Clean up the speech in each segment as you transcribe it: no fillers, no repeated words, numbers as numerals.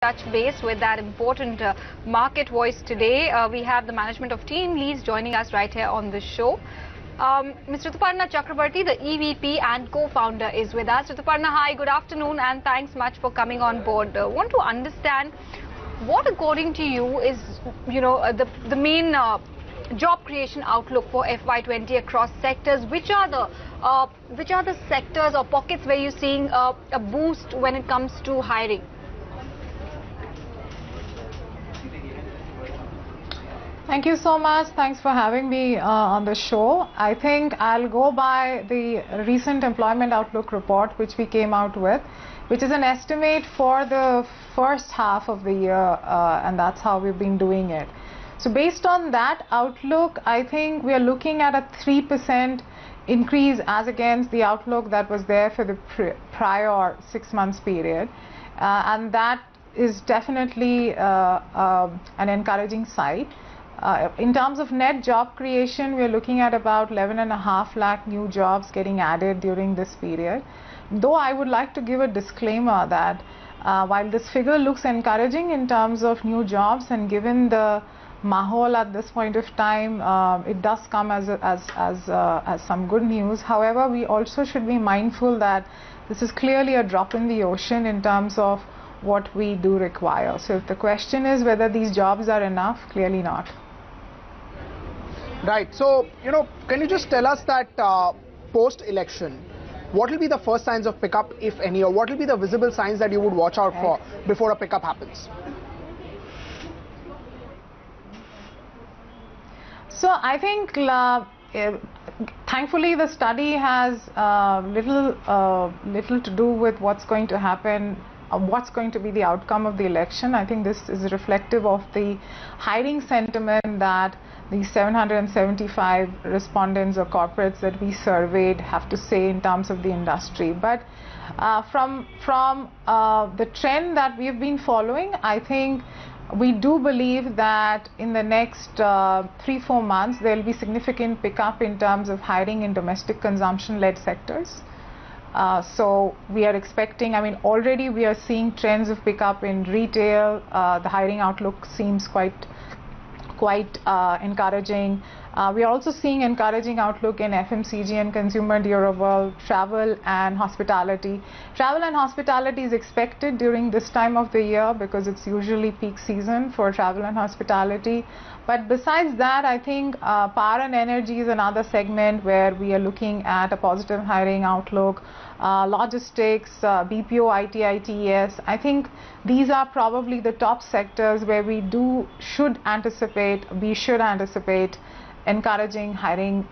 touch base with that important market voice today. We have the management of team leads joining us right here on the show. Mr. Rituparna Chakraborty, the EVP and co-founder, is with us. Rituparna, hi, good afternoon, and thanks much for coming on board. Want to understand what, according to you, is the main job creation outlook for FY20 across sectors. Which are the sectors or pockets where you're seeing a boost when it comes to hiring? Thank you so much. Thanks for having me on the show. I think I'll go by the recent employment outlook report which we came out with, which is an estimate for the first half of the year, and that's how we've been doing it. So based on that outlook, I think we are looking at a 3% increase as against the outlook that was there for the prior 6 months period, and that is definitely an encouraging sight. In terms of net job creation, we are looking at about 11.5 lakh new jobs getting added during this period. Though I would like to give a disclaimer that while this figure looks encouraging in terms of new jobs, and given the mahal at this point of time, it does come as some good news. However, we also should be mindful that this is clearly a drop in the ocean in terms of what we do require. So if the question is whether these jobs are enough, clearly not. Right. So, can you just tell us that post-election, what will be the first signs of pickup, if any, or what will be the visible signs that you would watch out for before a pickup happens? So I think thankfully the study has little to do with what's going to happen, what's going to be the outcome of the election. I think this is reflective of the hiring sentiment that the 775 respondents or corporates that we surveyed have to say in terms of the industry. But from the trend that we've been following, I think we do believe that in the next 3-4 months there will be significant pickup in terms of hiring in domestic consumption-led sectors. So we are expecting, already we are seeing trends of pickup in retail. The hiring outlook seems quite encouraging. We are also seeing encouraging outlook in FMCG and consumer durable, travel and hospitality. Travel and hospitality is expected during this time of the year because it's usually peak season for travel and hospitality. But besides that, I think power and energy is another segment where we are looking at a positive hiring outlook. Logistics, BPO, IT, ITES. I think these are probably the top sectors where we should anticipate encouraging hiring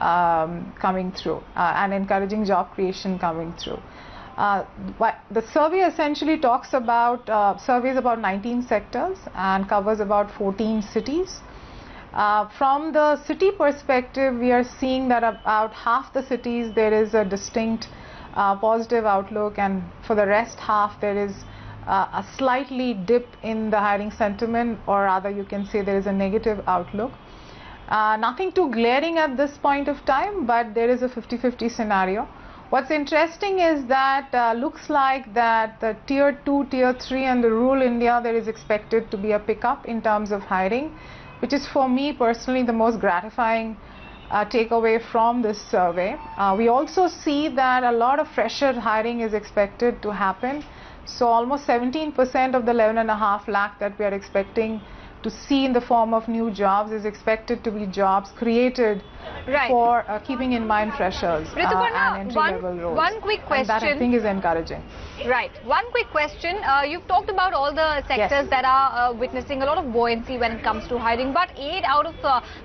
coming through and encouraging job creation coming through. The survey essentially talks about, surveys about 19 sectors and covers about 14 cities. From the city perspective, we are seeing that about half the cities there is a distinct positive outlook, and for the rest half there is a slightly dip in the hiring sentiment, or rather you can say there is a negative outlook. Nothing too glaring at this point of time, but there is a 50-50 scenario. What's interesting is that looks like that the tier 2, tier 3 and the rural India, there is expected to be a pickup in terms of hiring, which is for me personally the most gratifying takeaway from this survey. We also see that a lot of fresher hiring is expected to happen. So almost 17% of the 11.5 lakh that we are expecting to see in the form of new jobs is expected to be jobs created for keeping in mind freshers and entry-level roles. One quick question. And that I think is encouraging. Right. One quick question. You've talked about all the sectors that are witnessing a lot of buoyancy when it comes to hiring, but 8 out of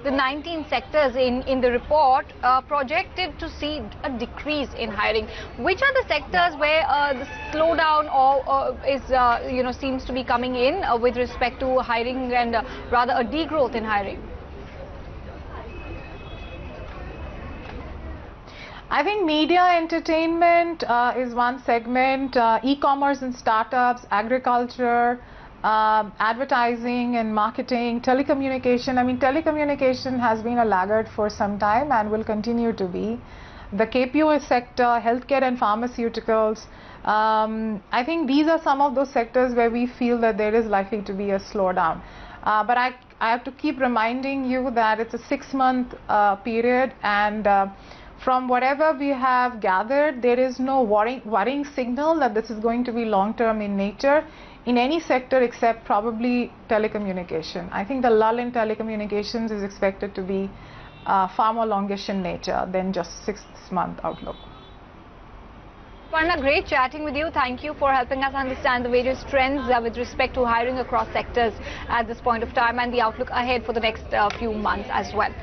the 19 sectors in the report projected to see a decrease in hiring. Which are the sectors where the slowdown is seems to be coming in with respect to hiring, and rather a degrowth in hiring? I think media entertainment is one segment, e-commerce and startups, agriculture, advertising and marketing, telecommunication. Telecommunication has been a laggard for some time and will continue to be. The KPO sector, healthcare and pharmaceuticals, I think these are some of those sectors where we feel that there is likely to be a slowdown. But I have to keep reminding you that it's a 6-month period, and from whatever we have gathered, there is no worrying signal that this is going to be long-term in nature in any sector except probably telecommunication. I think the lull in telecommunications is expected to be far more longish in nature than just 6-month outlook. Rituparna, great chatting with you. Thank you for helping us understand the various trends with respect to hiring across sectors at this point of time and the outlook ahead for the next few months as well.